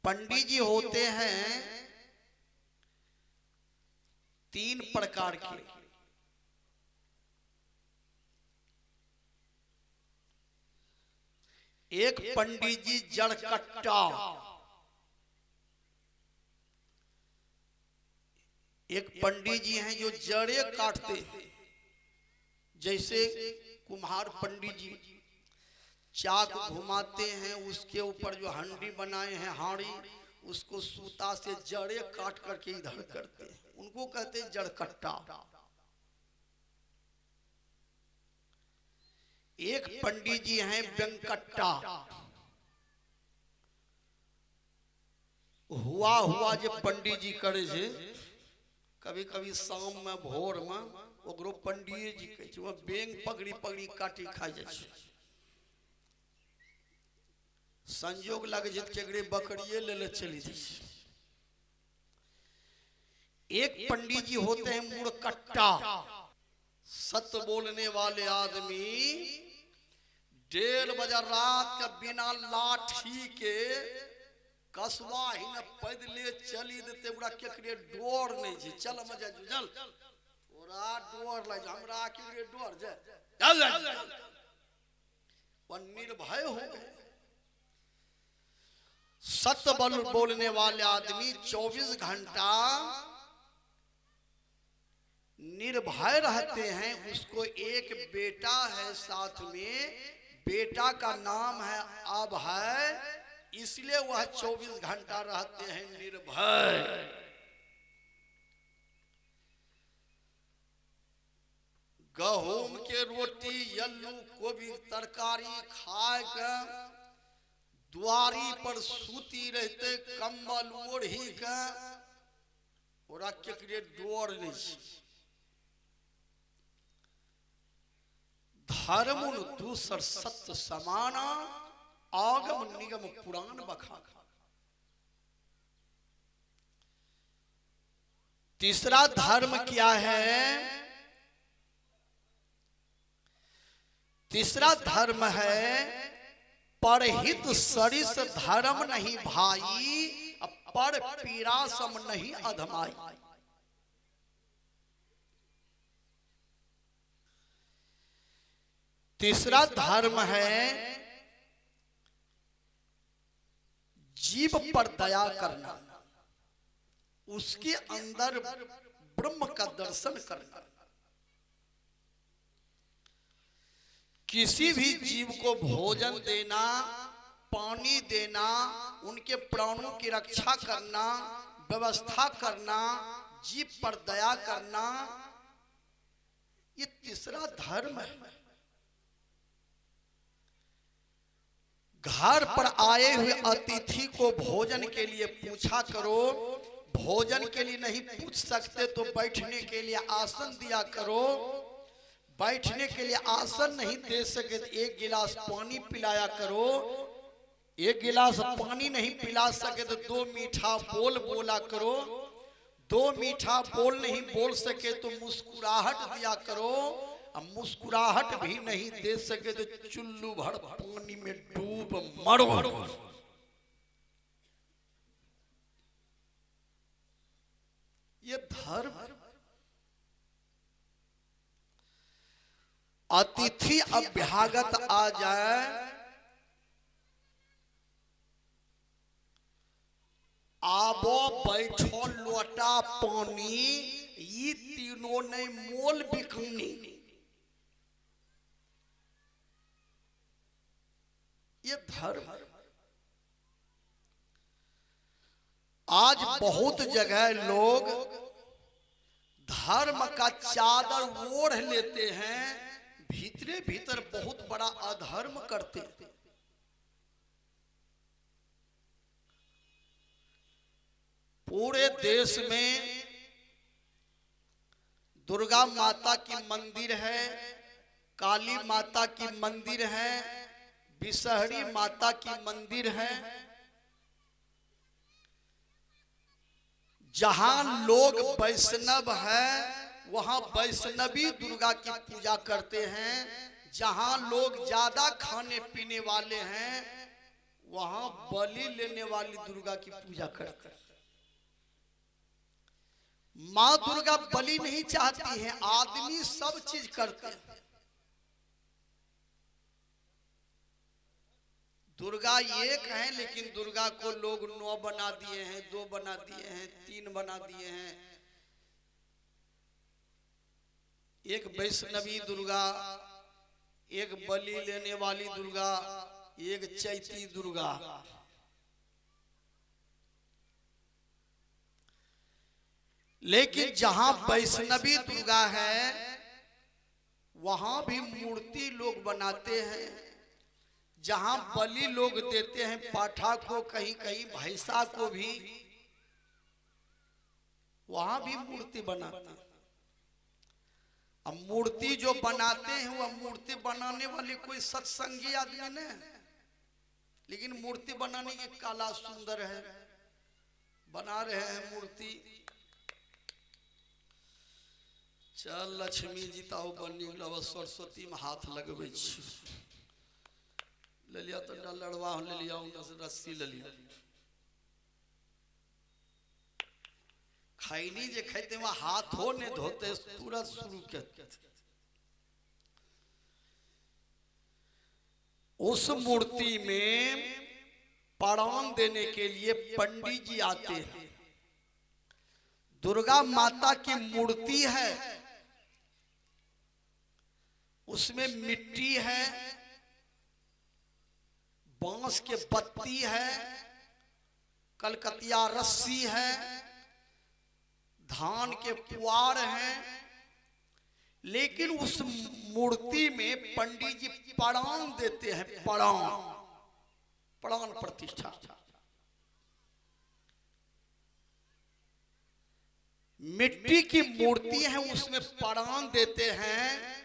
पंडित जी होते हैं तीन प्रकार के। एक पंडित जी जड़कट्टा, एक पंडित जी हैं जो जड़े काटते हैं, जैसे कुम्हार पंडित जी चाक घुमाते हैं, उसके ऊपर जो हंडी बनाए हैं हाड़ी, उसको सूता से जड़े काट करके इधर करते हैं, उनको कहते हैं जड़कट्टा। एक पंडित जी हैं व्यंकट्टा, हुआ हुआ जो पंडित जी करे छे, कभी कभी शाम में भोर में ओकरो पंडित जी कहे छे, बेंग पकड़ी पकड़ी काटी खा जाए छे। संयोग लगे जे केकरे बकरिए ले ले चली जाए। एक पंडित जी होते हैं मुड़कट्टा, सत्य बोलने वाले आदमी 1:30 बजे रात का बिना लाठी के कसवा ही न पैदले चली देते, ओकरा केकरे डोर नहीं छै। चल मजा चल ओरा डोर लग हमरा केकरे डोर जे चल पर निर्भय हो गए। सत्य बोलने वाले आदमी 24 घंटा निर्भय रहते हैं। उसको एक बेटा है साथ में, बेटा का नाम है अभय, इसलिए वह 24 घंटा रहते हैं निर्भय। गहूम के रोटी यल्लू कोबी तरकारी खाए के द्वारी पर सूती रहते, कंबल ओढ़ी के, ओरा केकरे डोर नहीं छै। धर्म दूसर सत्य समाना, आगम निगम पुराण बखा। तीसरा धर्म क्या है? तीसरा धर्म है परहित सरिस धर्म नहीं भाई, पर पीड़ा सम नहीं अधमाई। तीसरा धर्म है जीव पर दया करना, उसके अंदर ब्रह्म का दर्शन करना। किसी भी जीव को भोजन देना, पानी देना, उनके प्राणों की रक्षा करना, व्यवस्था करना, जीव पर दया करना, ये तीसरा धर्म है। घर पर आए हुए अतिथि को भोजन के लिए पूछा करो, भोजन के लिए नहीं पूछ सकते तो बैठने के लिए आसन दिया करो, बैठने के लिए आसन नहीं दे सके तो एक गिलास पानी पिलाया करो, एक गिलास पानी नहीं पिला सके तो 2 मीठा बोल बोला करो, 2 मीठा बोल नहीं बोल सके तो मुस्कुराहट दिया करो, अब मुस्कुराहट भी नहीं दे सके तो चुल्लू भर पानी में डूब मरो। ये धर्म। अतिथि अभ्यागत आ जाए, आबो बैठो लोटा पानी, ये तीनों ने मोल बिकनी। ये धर्म। आज बहुत जगह लोग धर्म का चादर ओढ़ लेते हैं, भीतरे भीतर बहुत बड़ा अधर्म करते हैं। पूरे देश में दुर्गा माता की मंदिर है, काली माता की मंदिर है, विषहरी माता की मंदिर है। जहां लोग वैष्णव है वहां वैष्णवी दुर्गा की पूजा करते हैं। जहां लोग ज्यादा खाने पीने वाले हैं वहां बलि लेने वाली दुर्गा की पूजा करते हैं। माँ दुर्गा बलि नहीं चाहती हैं, आदमी सब चीज करते हैं। दुर्गा एक है, लेकिन दुर्गा को लोग 9 बना दिए हैं, 2 बना दिए हैं, 3 बना दिए हैं। एक वैष्णवी दुर्गा, एक बलि लेने वाली दुर्गा, एक चैती दुर्गा। लेकिन जहां वैष्णवी दुर्गा है वहां भी मूर्ति लोग बनाते हैं। जहां बलि लोग देते हैं पाठा को, कहीं कहीं भैंसा को भी, वहां भी मूर्ति बनाते हैं। अब मूर्ति जो बनाते हैं वह मूर्ति बनाने वाले कोई सत्संगी आदमी नहीं है, लेकिन मूर्ति बनाने की कला सुंदर है, बना रहे हैं मूर्ति। चल लक्ष्मी जी ताऊ बनी सरस्वती में हाथ लगबे ले लिया, तो लड़वा ले लिया, रस्सी ले लिया। खैनी जे खाते वहां हाथों ने धोते तुरंत शुरू करते। उस मूर्ति में प्रणाम देने के लिए पंडित जी आते हैं। दुर्गा माता की मूर्ति है, उसमें मिट्टी है, बांस के पत्ती है, कलकतिया रस्सी है, धान के पुआर हैं, लेकिन उस मूर्ति में पंडित जी प्रणाम देते हैं। प्राण प्रतिष्ठा। मिट्टी की मूर्ति है, उसमें प्राण देते हैं,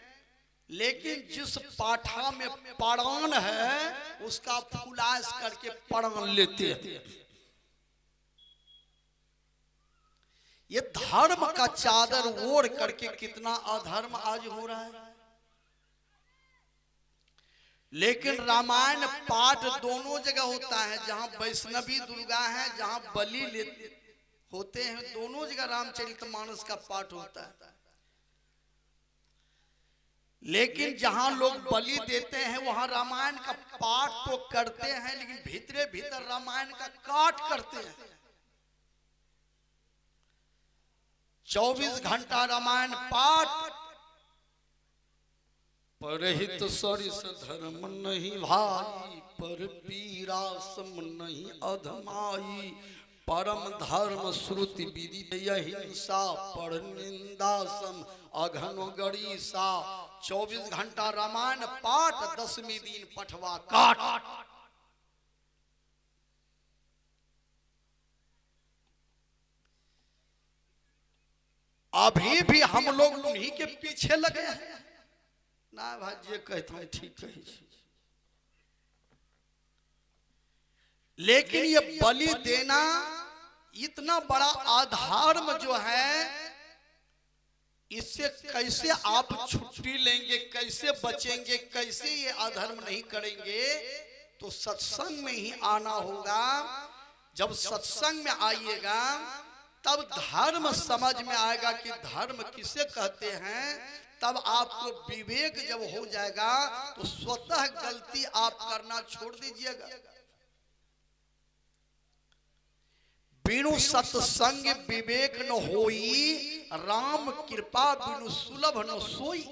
लेकिन जिस पाठा में प्राण है उसका फुलास करके प्राण लेते हैं। ये धर्म का चादर ओढ़ करके कितना अधर्म आज हो रहा है। लेकिन रामायण पाठ दोनों जगह होता है, जहां वैष्णवी दुर्गा है, जहां बलि होते हैं, दोनों जगह रामचरितमानस का पाठ होता है। लेकिन जहां लोग बलि देते हैं वहां रामायण का पाठ तो करते हैं, लेकिन भीतरे भीतर रामायण का काट करते हैं। 24 घंटा रामायण पाठ। परहित सरिस धर्म नहीं भाई, पर पीरा सम नहीं अधमाई। परम धर्म श्रुति विधि अहिंसा, पर निंदा सम अघन गरीसा। 24 घंटा रामायण पाठ, 10वें दिन पठवा काट। अभी भी हम लोग उन्हीं के पीछे लगे हैं ना भाई, जे कहते हैं ठीक कही। लेकिन ये बलि देना इतना बड़ा अधर्म जो है, इससे कैसे आप छुट्टी लेंगे, कैसे बचेंगे, कैसे ये अधर्म नहीं करेंगे? तो सत्संग में ही आना होगा। जब सत्संग में आइएगा तब धर्म समझ में आएगा कि धर्म किसे कहते हैं। तब आपको विवेक जब हो जाएगा तो स्वतः गलती आप करना छोड़ दीजिएगा। बिनु सत्संग विवेक न होई, राम कृपा बिनु सुलभ न सोई।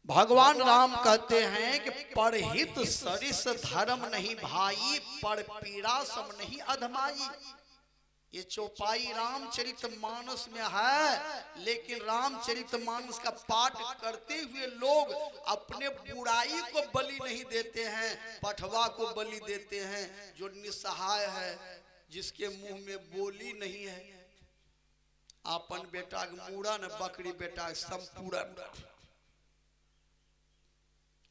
भगवान राम कहते हैं कि परहित सरिस धर्म नहीं भाई, पर पीड़ा सम नहीं अधमाई। ये चौपाई रामचरितमानस में है, लेकिन रामचरितमानस का पाठ करते हुए लोग अपने बुराई को बलि नहीं देते हैं, पठवा को बलि देते हैं। जो निसहाय है, जिसके मुंह में बोली नहीं है, अपन बेटा मूड़ा न बकरी बेटा संपूर्ण।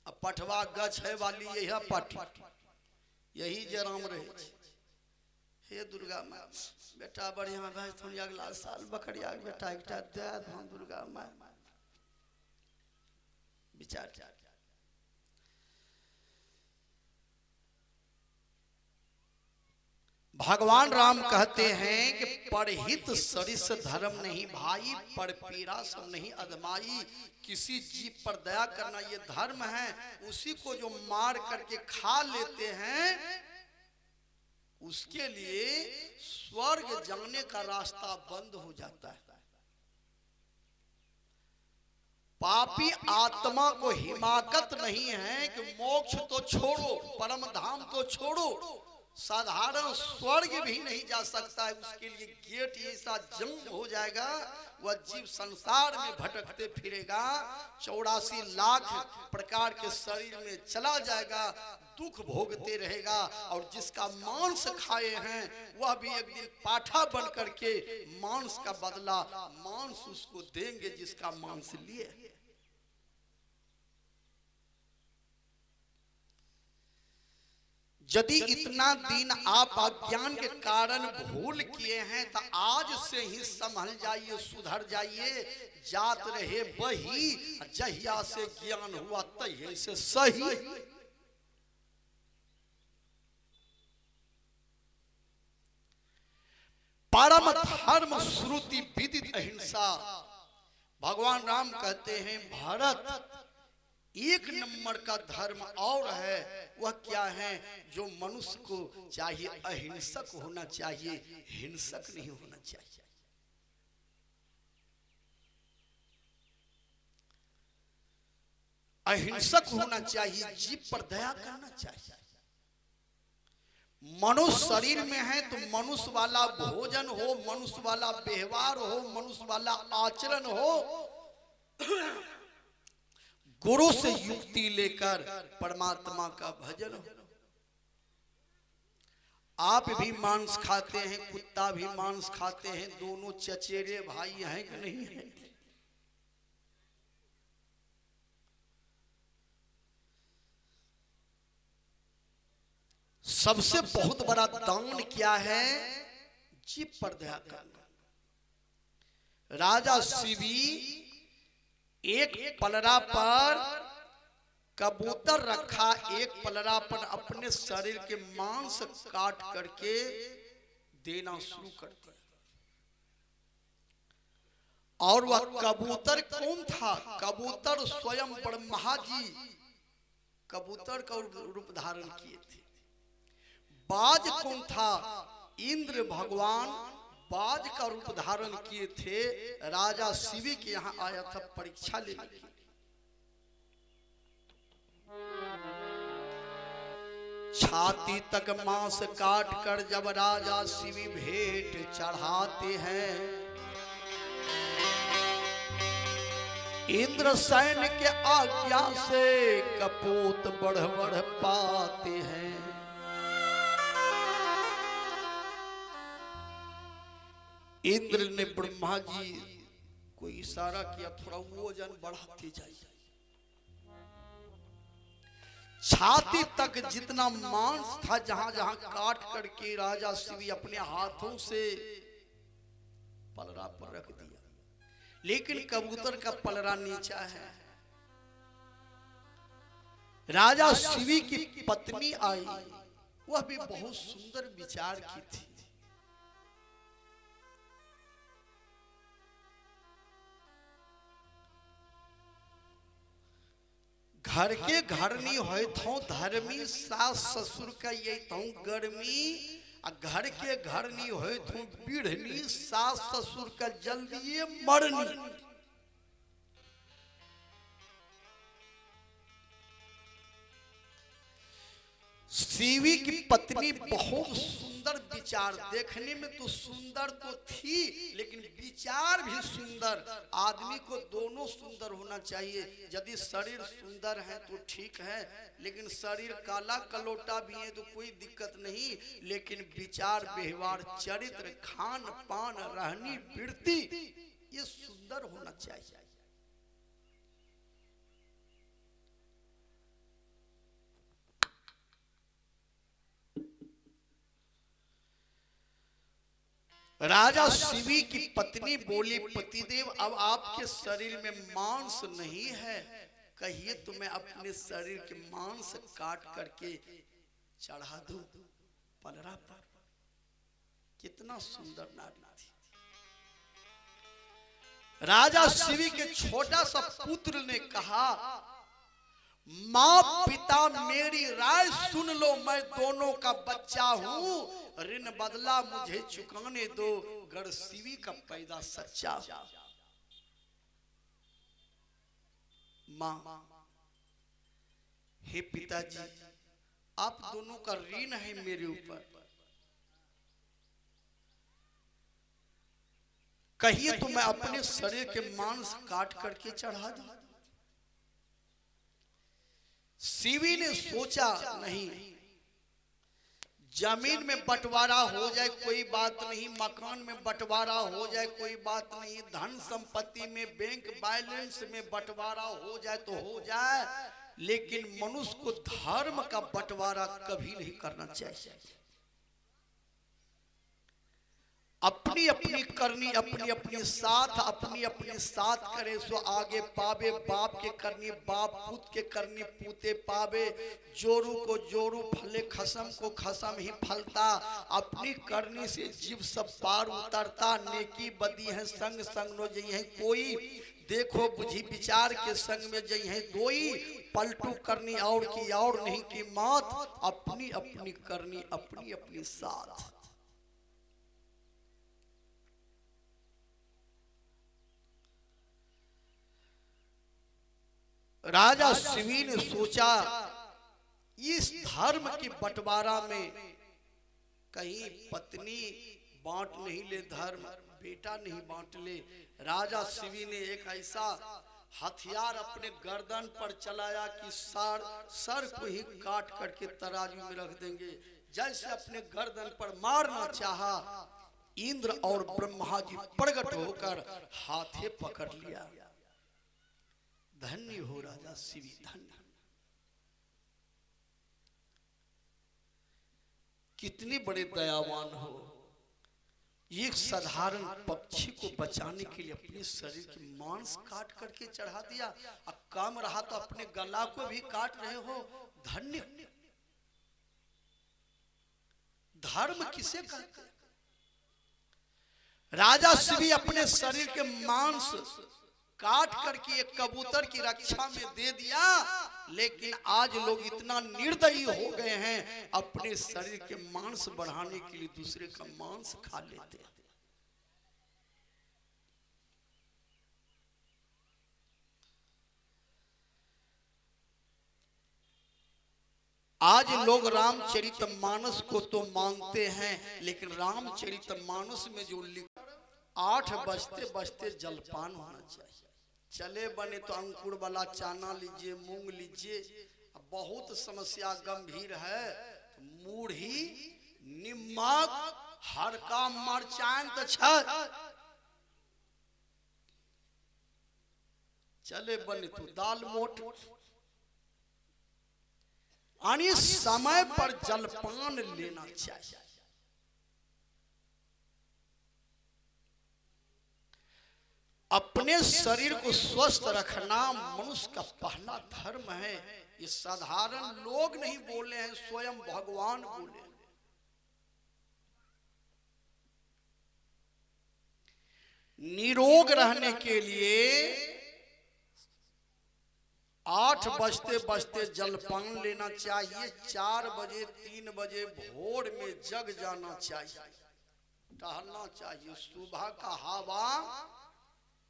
अब पठवा गछ है वाली यही पठ, यही जराम रहे। हे दुर्गा माँ, बेटा बढ़िया भाई तुम अगला साल बकरिया बेटा एक दे धाम दुर्गा माँ। विचार। भगवान राम कहते हैं कि परहित सरिस धर्म नहीं भाई, पर पीड़ा सब नहीं अदमाई। किसी जीव पर दया करना ये धर्म है। उसी को जो मार करके खा लेते हैं उसके लिए स्वर्ग जाने का रास्ता बंद हो जाता है। पापी आत्मा को हिमाकत नहीं है कि मोक्ष तो छोड़ो, परम धाम तो छोड़ो, साधारण स्वर्ग भी नहीं जा सकता है। उसके लिए गेट ऐसा जंग हो जाएगा, वह जीव संसार में भटकते फिरेगा, 84 लाख प्रकार के शरीर में चला जाएगा, दुख भोगते रहेगा। और जिसका मांस खाए हैं वह भी एक दिन पाठा बन करके मांस का बदला मांस उसको देंगे जिसका मांस लिए। यदि इतना दिन आप अज्ञान के कारण भूल किए हैं तो आज से ही संभल जाइए, सुधर जाइए। जात रहे बही, जहिया से ज्ञान हुआ तहिया से सही। परम धर्म श्रुति विदित अहिंसा। भगवान राम कहते हैं भरत एक नंबर का धर्म और है, वह क्या है? जो मनुष्य को चाहिए अहिंसक होना चाहिए, हिंसक नहीं होना चाहिए। अहिंसक होना चाहिए, जीव पर दया करना चाहिए। मनुष्य शरीर में है तो मनुष्य वाला भोजन हो, मनुष्य वाला व्यवहार हो, मनुष्य वाला आचरण हो, गुरु से युक्ति लेकर परमात्मा का भजन हो। आप भी मांस खाते हैं, कुत्ता भी मांस खाते हैं, दोनों चचेरे भाई हैं कि नहीं है? सबसे बहुत बड़ा दान क्या है? जीव पर दया करना। राजा शिवी एक पलड़ा पर कबूतर रखा, एक पलड़ा पर अपने शरीर के मांस काट करके देना शुरू कर दिया। और वह कबूतर कौन था? कबूतर स्वयं ब्रह्मा जी कबूतर का रूप धारण किए थे। बाज कौन था? इंद्र भगवान बाज का रूप धारण किए थे। राजा शिवी के यहाँ आया था परीक्षा लेने के लिए। छाती तक मांस काट कर जब राजा शिवी भेंट चढ़ाते हैं, इंद्र सैन्य के आज्ञा से कपूत बढ़ बढ़ पाते हैं। इंद्र ने ब्रह्मा जी को इशारा किया, थोड़ा वजन बढ़ाते जाइए। छाती तक जितना मांस था, जहां जहां काट करके राजा शिवी अपने हाथों से पलड़ा पर रख दिया, लेकिन कबूतर का पलड़ा नीचा है। राजा शिवी की पत्नी आई, वह भी बहुत सुंदर विचार की थी। घर के घर नहीं होए थो धर्मी, सास ससुर का ये थो गर्मी। घर के घर नहीं होए थो पीढ़नी, सास ससुर का जल्दी मरनी। शिवी की पत्नी बहुत सुंदर विचार, देखने में तो सुंदर तो थी लेकिन विचार भी सुंदर। आदमी को दोनों सुंदर होना चाहिए। यदि शरीर सुंदर है तो ठीक है, लेकिन शरीर काला कलोटा भी है तो कोई दिक्कत नहीं, लेकिन विचार व्यवहार चरित्र खान पान रहनी वृत्ति ये सुंदर होना चाहिए। राजा शिवी की पत्नी बोली, पतिदेव अब आपके शरीर में मांस नहीं है, कहिए तो मैं अपने शरीर के मांस काट करके चढ़ा दूं पलरा पर। कितना सुंदर नारी थी। राजा शिवी के छोटा सा पुत्र ने कहा, माँ पिता मेरी राय सुन लो, मैं दोनों का बच्चा हूं, ऋण बदला मुझे चुकाने दो, गढ़ शिवी का पैदा सच्चा। माँ, हे पिताजी, आप दोनों का ऋण है मेरे ऊपर, कहिए तो मैं अपने शरीर के मांस काट करके चढ़ा दूं। शिवी ने सोचा, नहीं, जमीन में बंटवारा हो जाए कोई बात नहीं, मकान में बंटवारा हो जाए कोई बात नहीं, धन संपत्ति में, बैंक बैलेंस में बंटवारा हो जाए तो हो जाए, लेकिन मनुष्य को धर्म का बंटवारा कभी नहीं करना चाहिए। अपनी अपनी करनी अपनी अपनी साथ, अपनी अपनी साथ करे सो आगे पावे, बाप के करनी बाप, पूत के करनी पूते पावे, जोरू को जोरू फले, खसम को खसम ही फलता, अपनी करनी से जीव सब पार उतरता, नेकी बदी है संग संग नो जई है कोई, देखो बुझी विचार के संग में जई है दोई, पलटू करनी और की और नहीं की मौत, अपनी अपनी करनी अपनी अपनी साथ। राजा शिवी ने सोचा, इस धर्म के बंटवारा में कहीं पत्नी बांट नहीं ले, धर्म बेटा नहीं बांट ले। राजा शिवी ने एक ऐसा हथियार अपने गर्दन पर चलाया कि सर को ही काट करके तराजू में रख देंगे। जैसे अपने गर्दन पर मारना चाहा, इंद्र और ब्रह्मा जी प्रकट होकर हाथे पकड़ लिया। धन्य हो राजा शिवी, धन्य। कितने बड़े दयावान हो, एक साधारण पक्षी को बचाने के लिए अपने शरीर के मांस काट करके चढ़ा दिया। अब काम रहा तो अपने गला को भी काट रहे हो। धन्य। धर्म किसे कहते हैं? राजा शिवी अपने शरीर के मांस काट करके एक कबूतर की रक्षा में दे दिया, लेकिन आज लोग इतना निर्दयी हो गए हैं, अपने शरीर के मांस बढ़ाने के लिए दूसरे का मांस खा लेते हैं। आज लोग रामचरितमानस को तो मानते हैं, लेकिन रामचरितमानस में जो 8 बजते बजते जलपान होना चाहिए। चले बने तो अंकुर वाला चाना लीजिए, मूंग लीजिए। बहुत समस्या गंभीर है तो मूढ़ी, निमक, हरका मरचान तो चले बने तो दाल मोट। यानी समय पर जलपान लेना चाहिए। अपने शरीर को स्वस्थ रखना मनुष्य का पहला धर्म है। ये साधारण लोग नहीं बोले हैं, स्वयं भगवान बोले। निरोग रहने के लिए 8 बजते बजते जलपान लेना चाहिए। 4 बजे 3 बजे भोर में जग जाना चाहिए, टहलना चाहिए। सुबह का हवा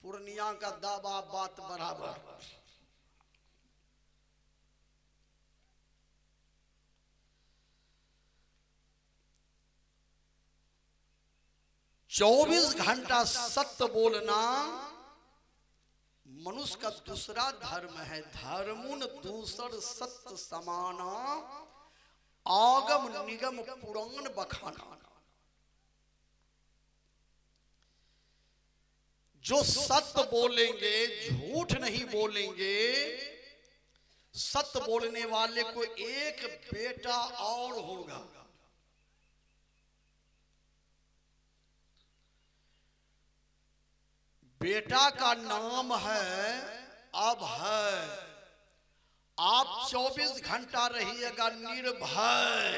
पूर्णिया का दावा बात बराबर। चौबीस घंटा सत्य बोलना मनुष्य का दूसरा धर्म है। धर्मुन दूसर सत्य समाना, आगम निगम पुराण बखाना। जो सत्य बोलेंगे, झूठ नहीं बोलेंगे, सत्य बोलने वाले को एक बेटा और होगा। बेटा का नाम है अभय। आप 24 घंटा रहिएगा निर्भय।